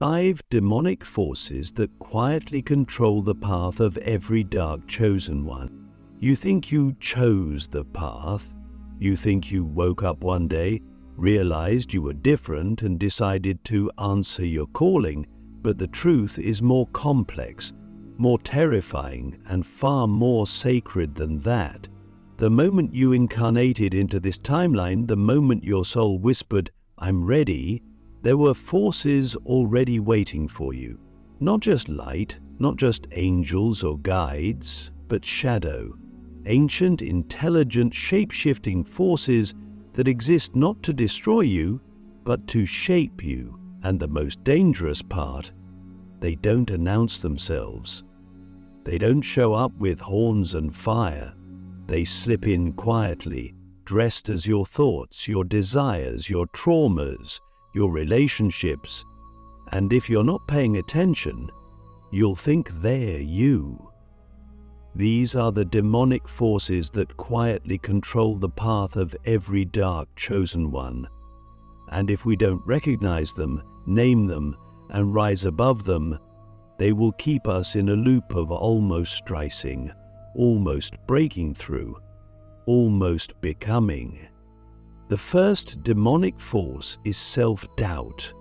5 demonic forces that quietly control the path of every dark chosen one. You think you chose the path. You think you woke up one day, realized you were different, and decided to answer your calling, but the truth is more complex, more terrifying, and far more sacred than that. The moment you incarnated into this timeline, the moment your soul whispered, "I'm ready," there were forces already waiting for you. Not just light, not just angels or guides, but shadow. Ancient, intelligent, shape-shifting forces that exist not to destroy you, but to shape you. And the most dangerous part, they don't announce themselves. They don't show up with horns and fire. They slip in quietly, dressed as your thoughts, your desires, your traumas, your relationships. And if you're not paying attention, you'll think they're you. These are the demonic forces that quietly control the path of every dark chosen one. And if we don't recognize them, name them, and rise above them, they will keep us in a loop of almost stricing, almost breaking through, almost becoming. The first demonic force is self-doubt,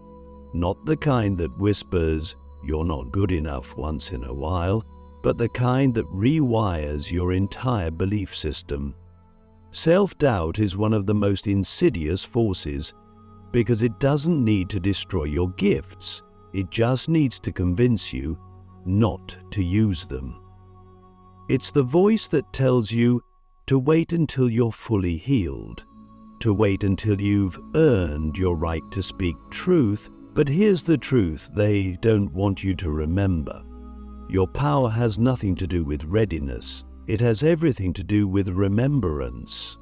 not the kind that whispers, "You're not good enough" once in a while, but the kind that rewires your entire belief system. Self-doubt is one of the most insidious forces because it doesn't need to destroy your gifts. It just needs to convince you not to use them. It's the voice that tells you to wait until you're fully healed, to wait until you've earned your right to speak truth. But here's the truth they don't want you to remember. Your power has nothing to do with readiness. It has everything to do with remembrance.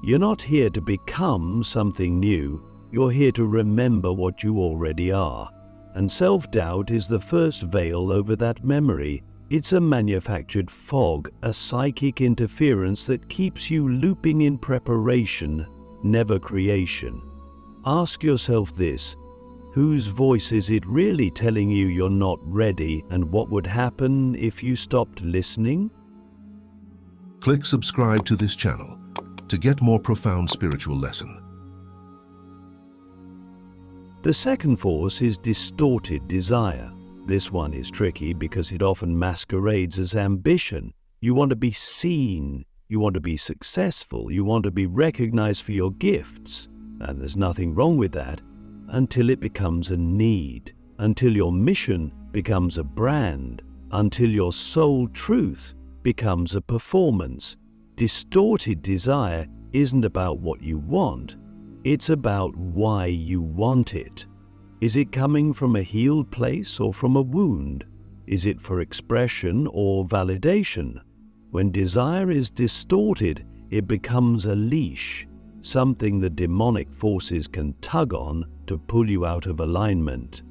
You're not here to become something new. You're here to remember what you already are. And self-doubt is the first veil over that memory. It's a manufactured fog, a psychic interference that keeps you looping in preparation, never creation. Ask yourself this: whose voice is it really telling you you're not ready, and what would happen if you stopped listening? Click subscribe to this channel to get more profound spiritual lesson. The second force is distorted desire. This one is tricky because it often masquerades as ambition. You want to be seen, you want to be successful, you want to be recognized for your gifts. And there's nothing wrong with that until it becomes a need, until your mission becomes a brand, until your soul truth becomes a performance. Distorted desire isn't about what you want, it's about why you want it. Is it coming from a healed place or from a wound? Is it for expression or validation? When desire is distorted, it becomes a leash, something the demonic forces can tug on to pull you out of alignment.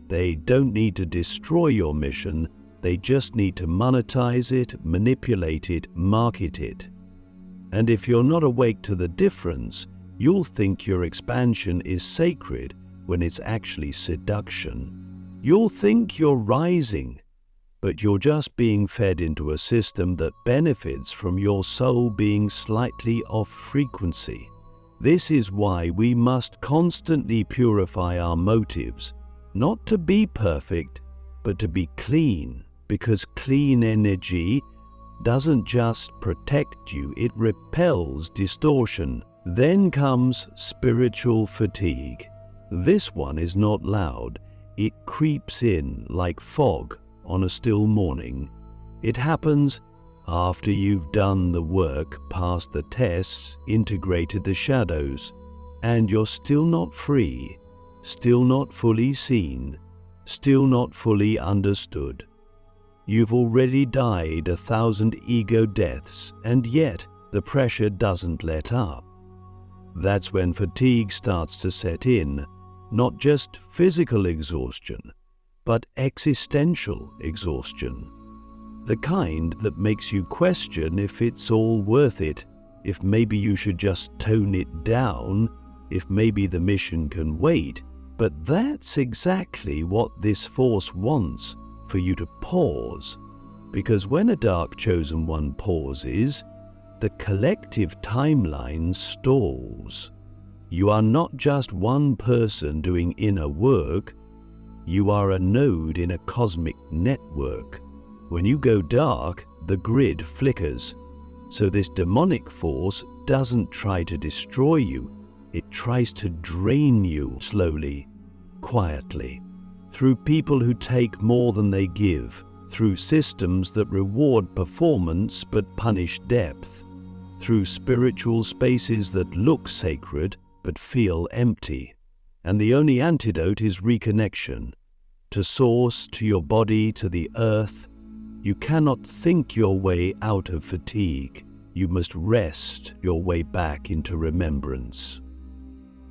They don't need to destroy your mission, they just need to monetize it, manipulate it, market it. And if you're not awake to the difference, you'll think your expansion is sacred when it's actually seduction. You'll think you're rising, but you're just being fed into a system that benefits from your soul being slightly off frequency. This is why we must constantly purify our motives, not to be perfect, but to be clean, because clean energy doesn't just protect you, it repels distortion. Then comes spiritual fatigue. This one is not loud. It creeps in like fog on a still morning. It happens after you've done the work, passed the tests, integrated the shadows, and you're still not free, still not fully seen, still not fully understood. You've already died 1,000 ego deaths, and yet the pressure doesn't let up. That's when fatigue starts to set in, not just physical exhaustion, but existential exhaustion. The kind that makes you question if it's all worth it, if maybe you should just tone it down, if maybe the mission can wait, But that's exactly what this force wants, for you to pause. Because when a dark chosen one pauses, the collective timeline stalls. You are not just one person doing inner work, you are a node in a cosmic network. When you go dark, the grid flickers. So this demonic force doesn't try to destroy you, it tries to drain you slowly, quietly, through people who take more than they give, through systems that reward performance but punish depth, through spiritual spaces that look sacred but feel empty. And the only antidote is reconnection, to source, to your body, to the earth. You cannot think your way out of fatigue. You must rest your way back into remembrance.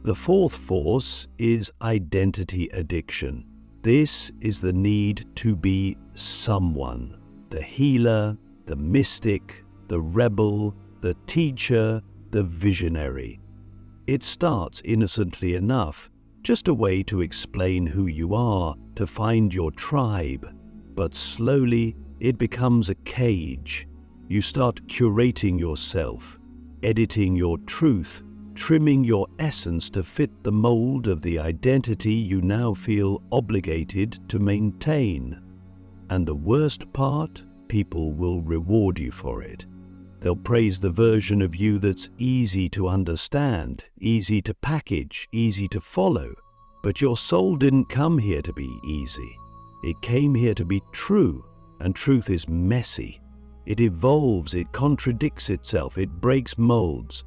The fourth force is identity addiction. This is the need to be someone, the healer, the mystic, the rebel, the teacher, the visionary. It starts innocently enough, just a way to explain who you are, to find your tribe. But slowly, it becomes a cage. You start curating yourself, editing your truth, trimming your essence to fit the mold of the identity you now feel obligated to maintain. And the worst part, people will reward you for it. They'll praise the version of you that's easy to understand, easy to package, easy to follow. But your soul didn't come here to be easy. It came here to be true, and truth is messy. It evolves, it contradicts itself, it breaks molds.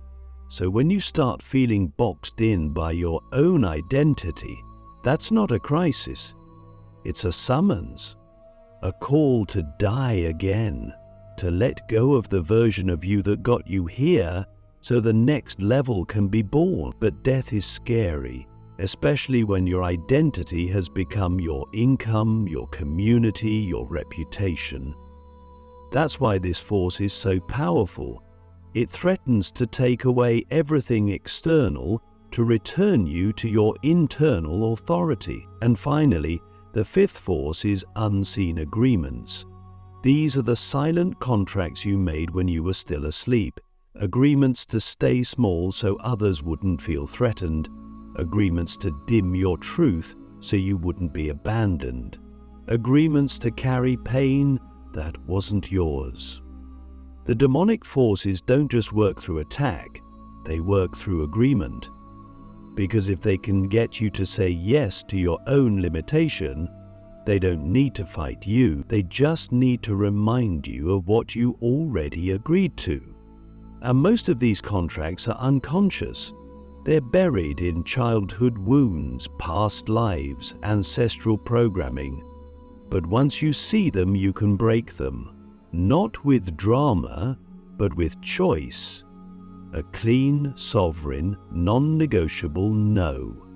So when you start feeling boxed in by your own identity, that's not a crisis. It's a summons, a call to die again, to let go of the version of you that got you here so the next level can be born. But death is scary, especially when your identity has become your income, your community, your reputation. That's why this force is so powerful. It threatens to take away everything external to return you to your internal authority. And finally, the fifth force is unseen agreements. These are the silent contracts you made when you were still asleep. Agreements to stay small so others wouldn't feel threatened. Agreements to dim your truth so you wouldn't be abandoned. Agreements to carry pain that wasn't yours. The demonic forces don't just work through attack, they work through agreement. Because if they can get you to say yes to your own limitation, they don't need to fight you, they just need to remind you of what you already agreed to. And most of these contracts are unconscious. They're buried in childhood wounds, past lives, ancestral programming. But once you see them, you can break them. Not with drama, but with choice. A clean, sovereign, non-negotiable no.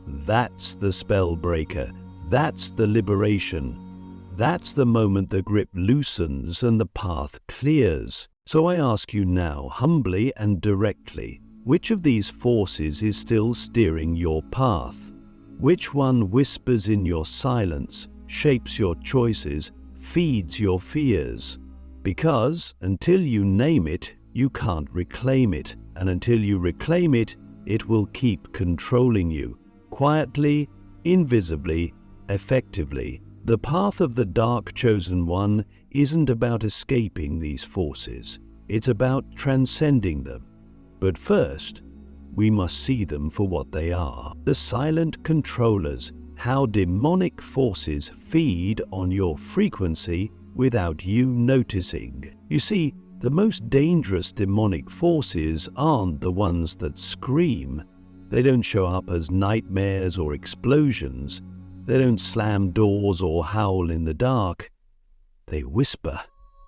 That's the spell breaker. That's the liberation. That's the moment the grip loosens and the path clears. So I ask you now, humbly and directly, which of these forces is still steering your path? Which one whispers in your silence, shapes your choices, feeds your fears? Because until you name it, you can't reclaim it. And until you reclaim it, it will keep controlling you, quietly, invisibly, effectively. The path of the dark chosen one isn't about escaping these forces. It's about transcending them. But first, we must see them for what they are. The silent controllers, how demonic forces feed on your frequency without you noticing. You see, the most dangerous demonic forces aren't the ones that scream. They don't show up as nightmares or explosions. They don't slam doors or howl in the dark. They whisper,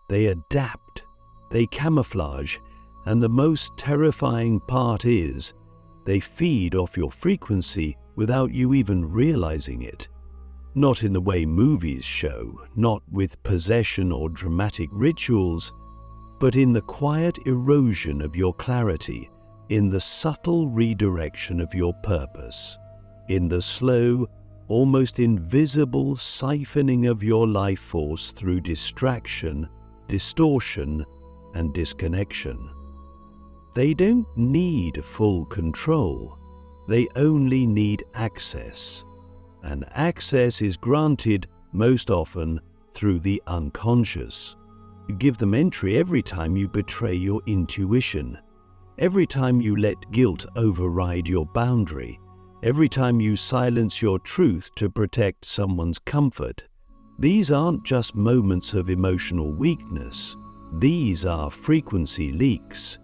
they adapt, they camouflage, and the most terrifying part is, they feed off your frequency without you even realizing it. Not in the way movies show, not with possession or dramatic rituals, but in the quiet erosion of your clarity, in the subtle redirection of your purpose. in the slow, almost invisible siphoning of your life force through distraction, distortion, and disconnection. They don't need full control. They only need access. And access is granted most often through the unconscious. You give them entry every time you betray your intuition, every time you let guilt override your boundary, every time you silence your truth to protect someone's comfort. These aren't just moments of emotional weakness. These are frequency leaks.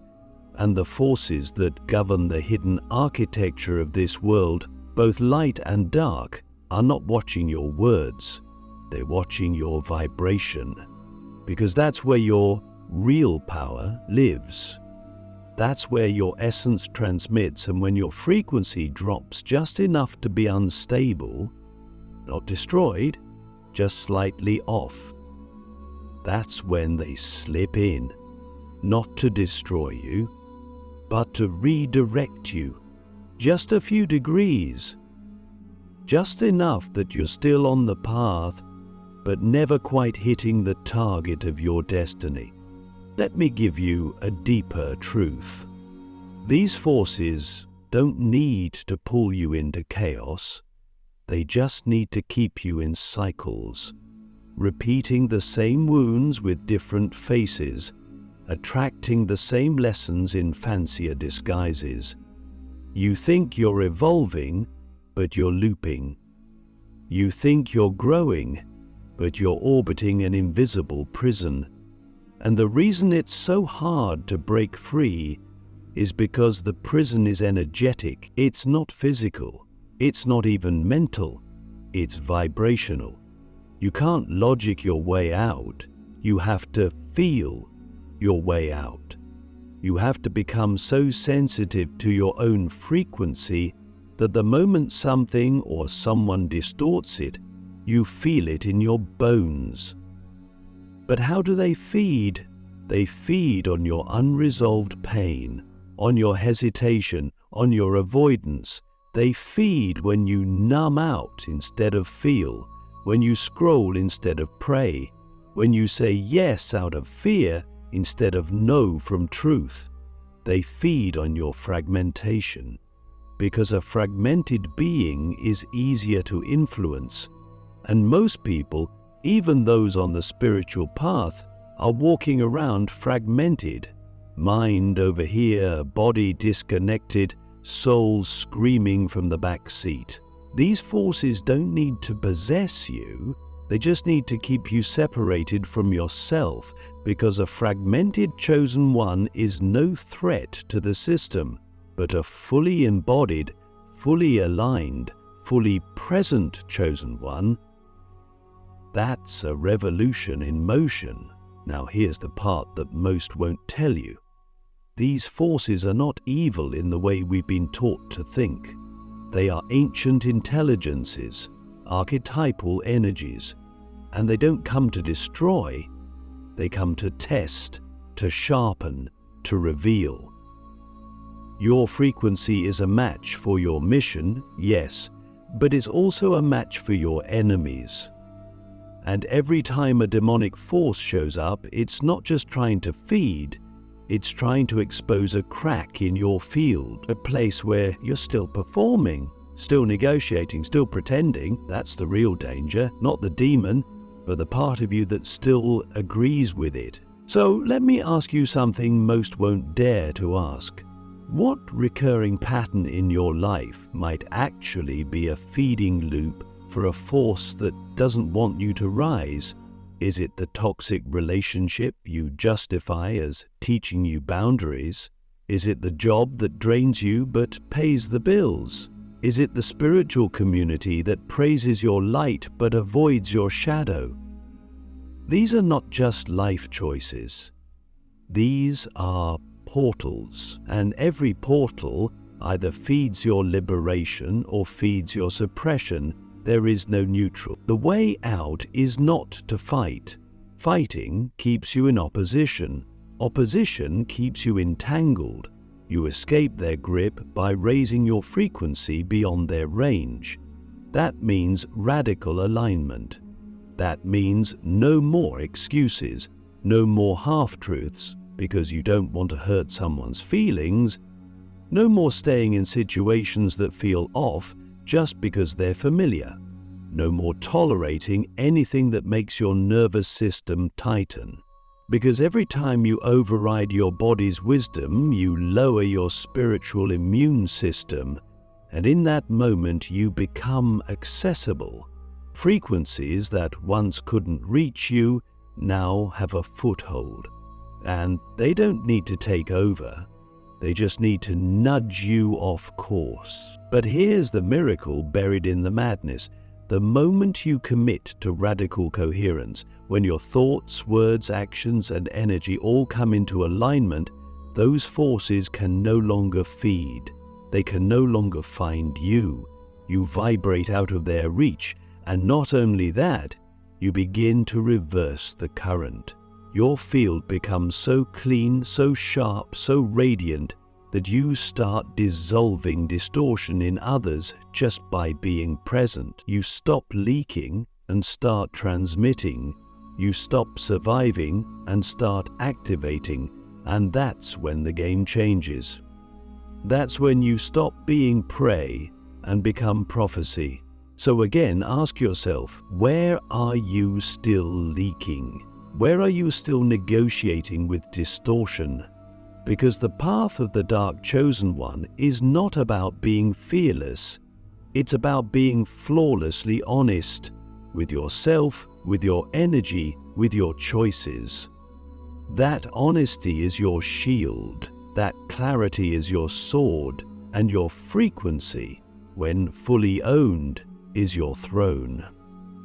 And the forces that govern the hidden architecture of this world, both light and dark, are not watching your words. They're watching your vibration. Because that's where your real power lives. That's where your essence transmits, and when your frequency drops just enough to be unstable, not destroyed, just slightly off, that's when they slip in, not to destroy you, but to redirect you, just a few degrees, just enough that you're still on the path, but never quite hitting the target of your destiny. Let me give you a deeper truth. These forces don't need to pull you into chaos. They just need to keep you in cycles, repeating the same wounds with different faces, attracting the same lessons in fancier disguises. You think you're evolving, but you're looping. You think you're growing, but you're orbiting an invisible prison. And the reason it's so hard to break free is because the prison is energetic. It's not physical. It's not even mental. It's vibrational. You can't logic your way out. You have to feel your way out. You have to become so sensitive to your own frequency that the moment something or someone distorts it, you feel it in your bones. But how do they feed? They feed on your unresolved pain, on your hesitation, on your avoidance. They feed when you numb out instead of feel, when you scroll instead of pray, when you say yes out of fear instead of no from truth. They feed on your fragmentation, because a fragmented being is easier to influence, and most people, even those on the spiritual path, are walking around fragmented, mind over here, body disconnected, soul screaming from the back seat. These forces don't need to possess you, they just need to keep you separated from yourself, because a fragmented chosen one is no threat to the system, but a fully embodied, fully aligned, fully present chosen one. That's a revolution in motion. Now here's the part that most won't tell you. These forces are not evil in the way we've been taught to think. They are ancient intelligences, archetypal energies, and they don't come to destroy. They come to test, to sharpen, to reveal. Your frequency is a match for your mission, yes, but it's also a match for your enemies. And every time a demonic force shows up, it's not just trying to feed, it's trying to expose a crack in your field, a place where you're still performing, still negotiating, still pretending. That's the real danger, not the demon, but the part of you that still agrees with it. So let me ask you something most won't dare to ask. What recurring pattern in your life might actually be a feeding loop for a force that doesn't want you to rise? Is it the toxic relationship you justify as teaching you boundaries? Is it the job that drains you but pays the bills? Is it the spiritual community that praises your light but avoids your shadow? These are not just life choices. These are portals, and every portal either feeds your liberation or feeds your suppression. There is no neutral. The way out is not to fight. Fighting keeps you in opposition. Opposition keeps you entangled. You escape their grip by raising your frequency beyond their range. That means radical alignment. That means no more excuses, no more half-truths because you don't want to hurt someone's feelings, no more staying in situations that feel off just because they're familiar, no more tolerating anything that makes your nervous system tighten. Because every time you override your body's wisdom, you lower your spiritual immune system, and in that moment you become accessible. Frequencies that once couldn't reach you now have a foothold, and they don't need to take over. They just need to nudge you off course. But here's the miracle buried in the madness. The moment you commit to radical coherence, when your thoughts, words, actions, and energy all come into alignment, those forces can no longer feed. They can no longer find you. You vibrate out of their reach, and not only that, you begin to reverse the current. Your field becomes so clean, so sharp, so radiant that you start dissolving distortion in others just by being present. You stop leaking and start transmitting. You stop surviving and start activating, and that's when the game changes. That's when you stop being prey and become prophecy. So again, ask yourself, where are you still leaking? Where are you still negotiating with distortion? Because the path of the Dark Chosen One is not about being fearless. It's about being flawlessly honest with yourself, with your energy, with your choices. That honesty is your shield. That clarity is your sword. And your frequency, when fully owned, is your throne.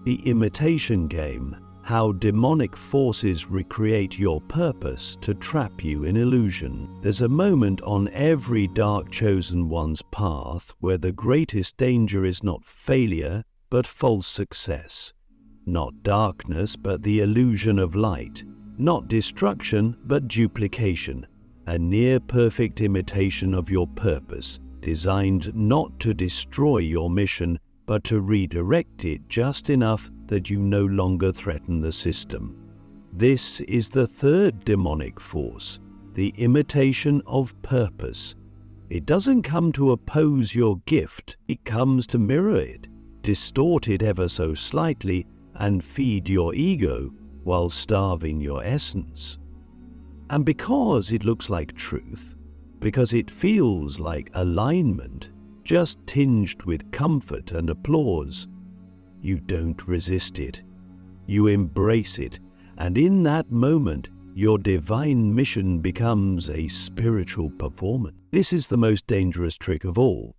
The imitation game. How demonic forces recreate your purpose to trap you in illusion. There's a moment on every Dark Chosen One's path where the greatest danger is not failure, but false success. Not darkness, but the illusion of light. Not destruction, but duplication. A near-perfect imitation of your purpose, designed not to destroy your mission, but to redirect it just enough that you no longer threaten the system. This is the third demonic force, the imitation of purpose. It doesn't come to oppose your gift, it comes to mirror it, distort it ever so slightly, and feed your ego while starving your essence. And because it looks like truth, because it feels like alignment, just tinged with comfort and applause, you don't resist it. You embrace it, and in that moment, your divine mission becomes a spiritual performance. This is the most dangerous trick of all,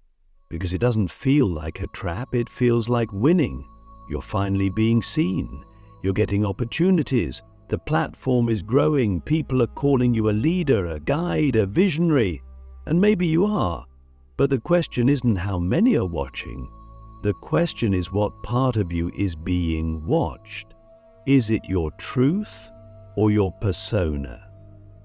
because it doesn't feel like a trap, it feels like winning. You're finally being seen. You're getting opportunities. The platform is growing. People are calling you a leader, a guide, a visionary. And maybe you are. But the question isn't how many are watching. The question is what part of you is being watched. Is it your truth or your persona?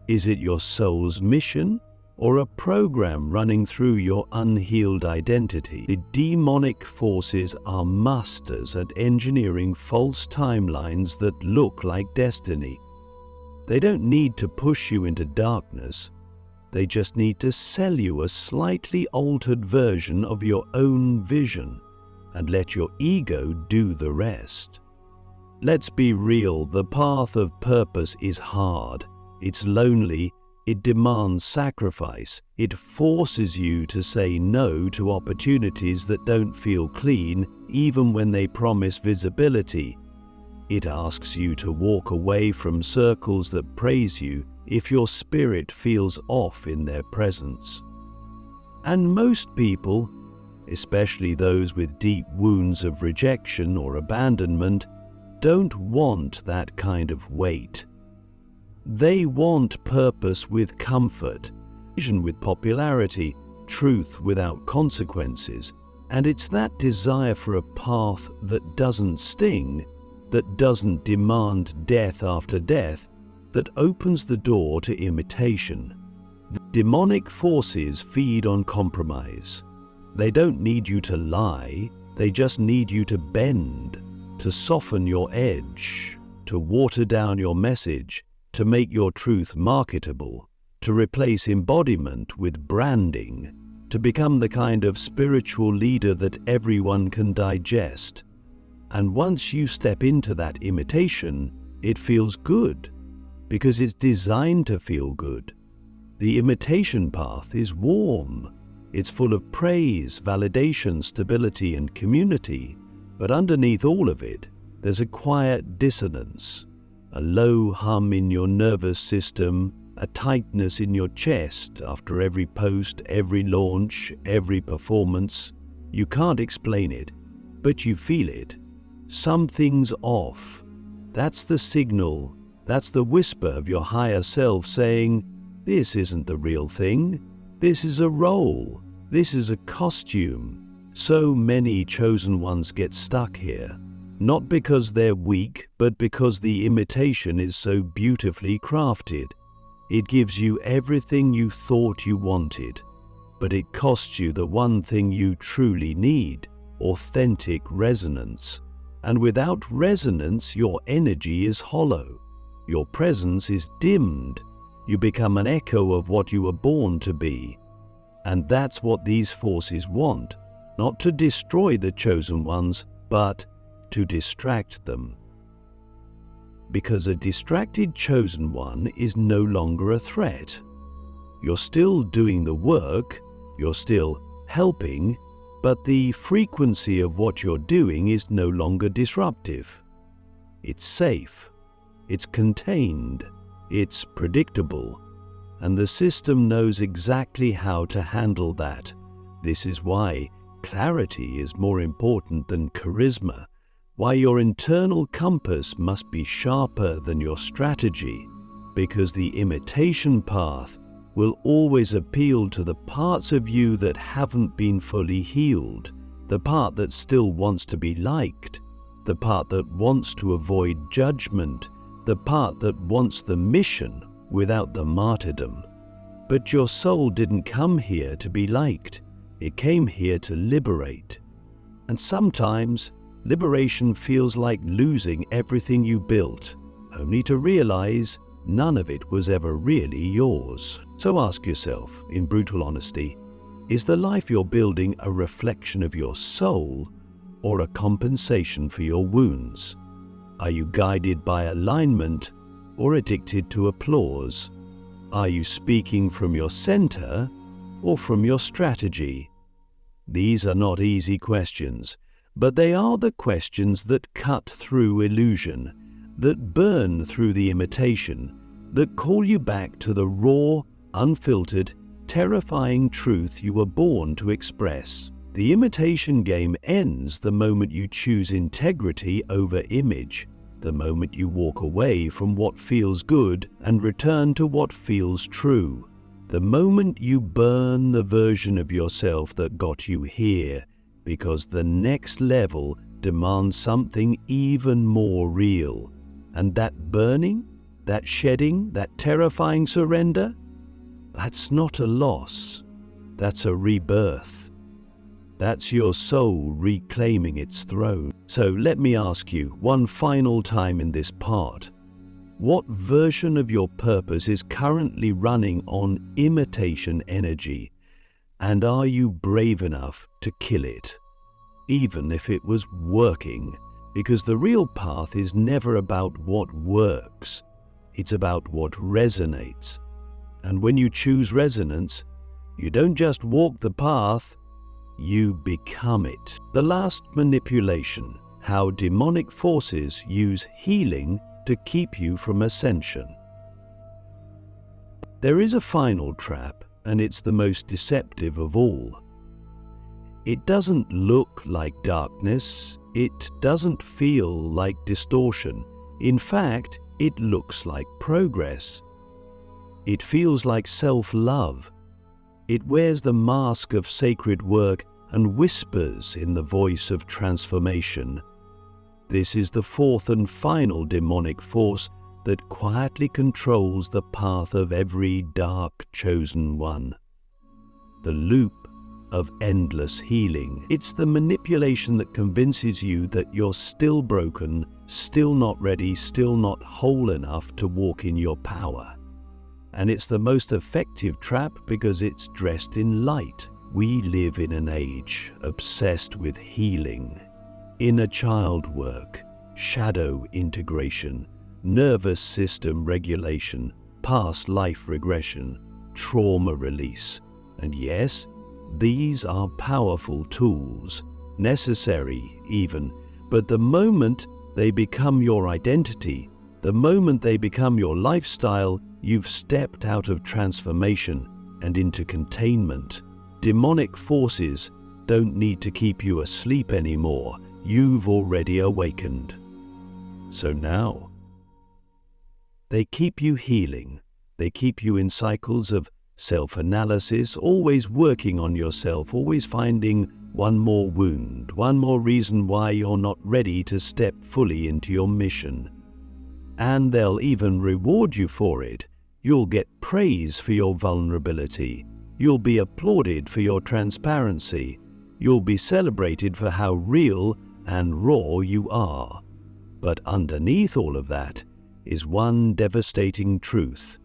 Is it your soul's mission or a program running through your unhealed identity? The demonic forces are masters at engineering false timelines that look like destiny. They don't need to push you into darkness. They just need to sell you a slightly altered version of your own vision and let your ego do the rest. Let's be real, the path of purpose is hard. It's lonely, it demands sacrifice, it forces you to say no to opportunities that don't feel clean, even when they promise visibility. It asks you to walk away from circles that praise you if your spirit feels off in their presence. And most people, especially those with deep wounds of rejection or abandonment, don't want that kind of weight. They want purpose with comfort, vision with popularity, truth without consequences, and it's that desire for a path that doesn't sting, that doesn't demand death after death, that opens the door to imitation. Demonic forces feed on compromise. They don't need you to lie, they just need you to bend, to soften your edge, to water down your message, to make your truth marketable, to replace embodiment with branding, to become the kind of spiritual leader that everyone can digest. And once you step into that imitation, it feels good, because it's designed to feel good. The imitation path is warm. It's full of praise, validation, stability, and community. But underneath all of it, there's a quiet dissonance, a low hum in your nervous system, a tightness in your chest after every post, every launch, every performance. You can't explain it, but you feel it. Something's off. That's the signal. That's the whisper of your higher self saying, this isn't the real thing. This is a role. This is a costume. So many chosen ones get stuck here, not because they're weak, but because the imitation is so beautifully crafted. It gives you everything you thought you wanted, but it costs you the one thing you truly need, authentic resonance. And without resonance, your energy is hollow. Your presence is dimmed. You become an echo of what you were born to be. And that's what these forces want, not to destroy the chosen ones, but to distract them. Because a distracted chosen one is no longer a threat. You're still doing the work, you're still helping, but the frequency of what you're doing is no longer disruptive. It's safe, it's contained, it's predictable, and the system knows exactly how to handle that. This is why clarity is more important than charisma, why your internal compass must be sharper than your strategy, because the imitation path will always appeal to the parts of you that haven't been fully healed, the part that still wants to be liked, the part that wants to avoid judgment, the part that wants the mission without the martyrdom. But your soul didn't come here to be liked, it came here to liberate. And sometimes, liberation feels like losing everything you built, only to realize none of it was ever really yours. So ask yourself, in brutal honesty, is the life you're building a reflection of your soul or a compensation for your wounds? Are you guided by alignment or addicted to applause? Are you speaking from your center or from your strategy? These are not easy questions, but they are the questions that cut through illusion, that burn through the imitation, that call you back to the raw, unfiltered, terrifying truth you were born to express. The imitation game ends the moment you choose integrity over image, the moment you walk away from what feels good and return to what feels true, the moment you burn the version of yourself that got you here, because the next level demands something even more real. And that burning, that shedding, that terrifying surrender, that's not a loss, that's a rebirth. That's your soul reclaiming its throne. So let me ask you one final time in this part, what version of your purpose is currently running on imitation energy? And are you brave enough to kill it, even if it was working? Because the real path is never about what works, it's about what resonates. And when you choose resonance, you don't just walk the path, you become it. The last manipulation, how demonic forces use healing to keep you from ascension. There is a final trap, and it's the most deceptive of all. It doesn't look like darkness, it doesn't feel like distortion. In fact, it looks like progress. It feels like self-love. It wears the mask of sacred work and whispers in the voice of transformation. This is the fourth and final demonic force that quietly controls the path of every dark chosen one. The loop of endless healing. It's the manipulation that convinces you that you're still broken, still not ready, still not whole enough to walk in your power. And it's the most effective trap because it's dressed in light. We live in an age obsessed with healing, inner child work, shadow integration, nervous system regulation, past life regression, trauma release. And yes, these are powerful tools, necessary even, but the moment they become your identity, the moment they become your lifestyle, you've stepped out of transformation and into containment. Demonic forces don't need to keep you asleep anymore. You've already awakened. So now, they keep you healing. They keep you in cycles of self-analysis, always working on yourself, always finding one more wound, one more reason why you're not ready to step fully into your mission. And they'll even reward you for it. You'll get praise for your vulnerability. You'll be applauded for your transparency. You'll be celebrated for how real and raw you are. But underneath all of that is one devastating truth.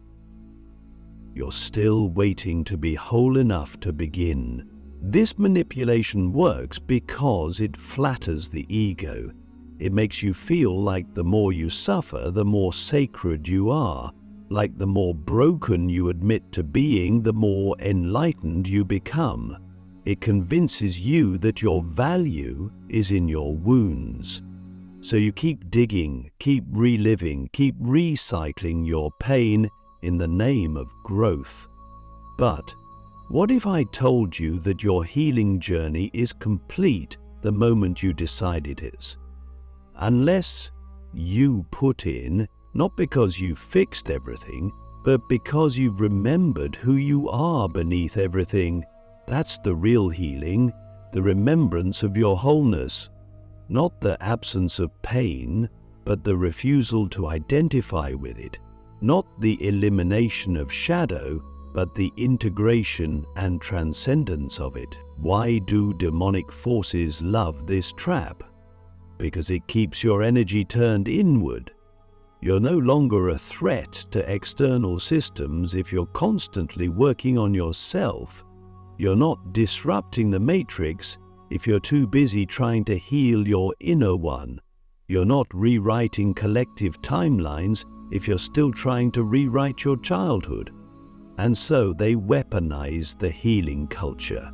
You're still waiting to be whole enough to begin. This manipulation works because it flatters the ego. It makes you feel like the more you suffer, the more sacred you are. Like the more broken you admit to being, the more enlightened you become. It convinces you that your value is in your wounds. So you keep digging, keep reliving, keep recycling your pain in the name of growth. But what if I told you that your healing journey is complete the moment you decide it is? Unless you put in, not because you fixed everything, but because you've remembered who you are beneath everything. That's the real healing, the remembrance of your wholeness. Not the absence of pain, but the refusal to identify with it. Not the elimination of shadow, but the integration and transcendence of it. Why do demonic forces love this trap? Because it keeps your energy turned inward. You're no longer a threat to external systems if you're constantly working on yourself. You're not disrupting the matrix if you're too busy trying to heal your inner one. You're not rewriting collective timelines if you're still trying to rewrite your childhood. And so they weaponize the healing culture.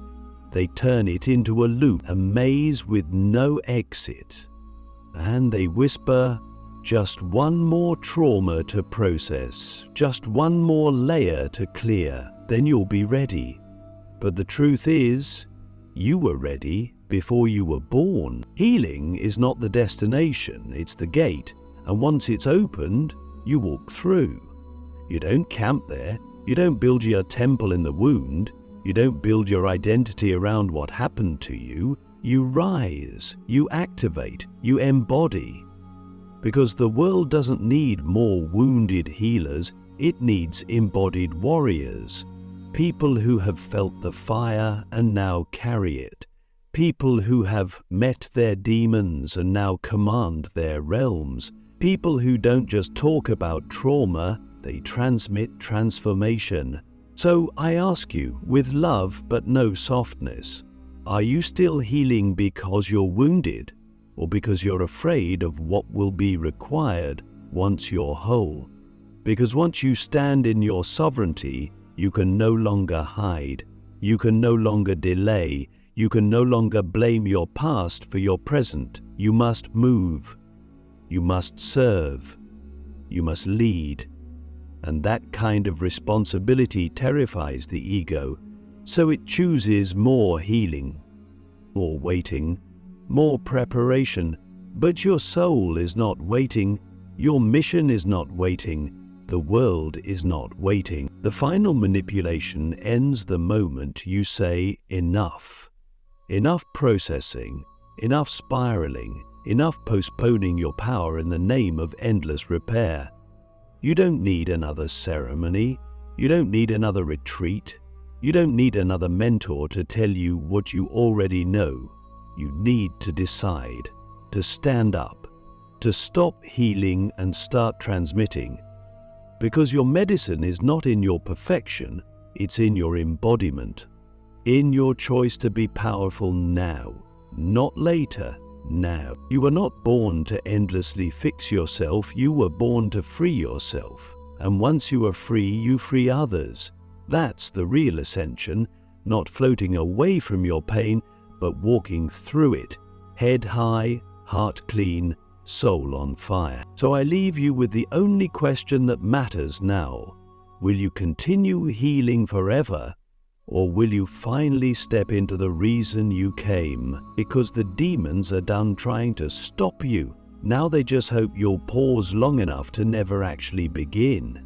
They turn it into a loop, a maze with no exit. And they whisper, just one more trauma to process, just one more layer to clear, then you'll be ready. But the truth is, you were ready before you were born. Healing is not the destination, it's the gate. And once it's opened, you walk through. You don't camp there. You don't build your temple in the wound. You don't build your identity around what happened to you. You rise, you activate, you embody. Because the world doesn't need more wounded healers, it needs embodied warriors. People who have felt the fire and now carry it. People who have met their demons and now command their realms. People who don't just talk about trauma, they transmit transformation. So I ask you, with love but no softness, are you still healing because you're wounded, or because you're afraid of what will be required once you're whole? Because once you stand in your sovereignty, you can no longer hide, you can no longer delay, you can no longer blame your past for your present. You must move. You must serve, you must lead, and that kind of responsibility terrifies the ego, so it chooses more healing, more waiting, more preparation. But your soul is not waiting, your mission is not waiting, the world is not waiting. The final manipulation ends the moment you say enough. Enough processing, enough spiraling, enough postponing your power in the name of endless repair. You don't need another ceremony. You don't need another retreat. You don't need another mentor to tell you what you already know. You need to decide, to stand up, to stop healing and start transmitting. Because your medicine is not in your perfection, it's in your embodiment, in your choice to be powerful now, not later, now. You were not born to endlessly fix yourself, you were born to free yourself. And once you are free, you free others. That's the real ascension, not floating away from your pain, but walking through it, head high, heart clean, soul on fire. So I leave you with the only question that matters now. Will you continue healing forever, or will you finally step into the reason you came? Because the demons are done trying to stop you. Now they just hope you'll pause long enough to never actually begin.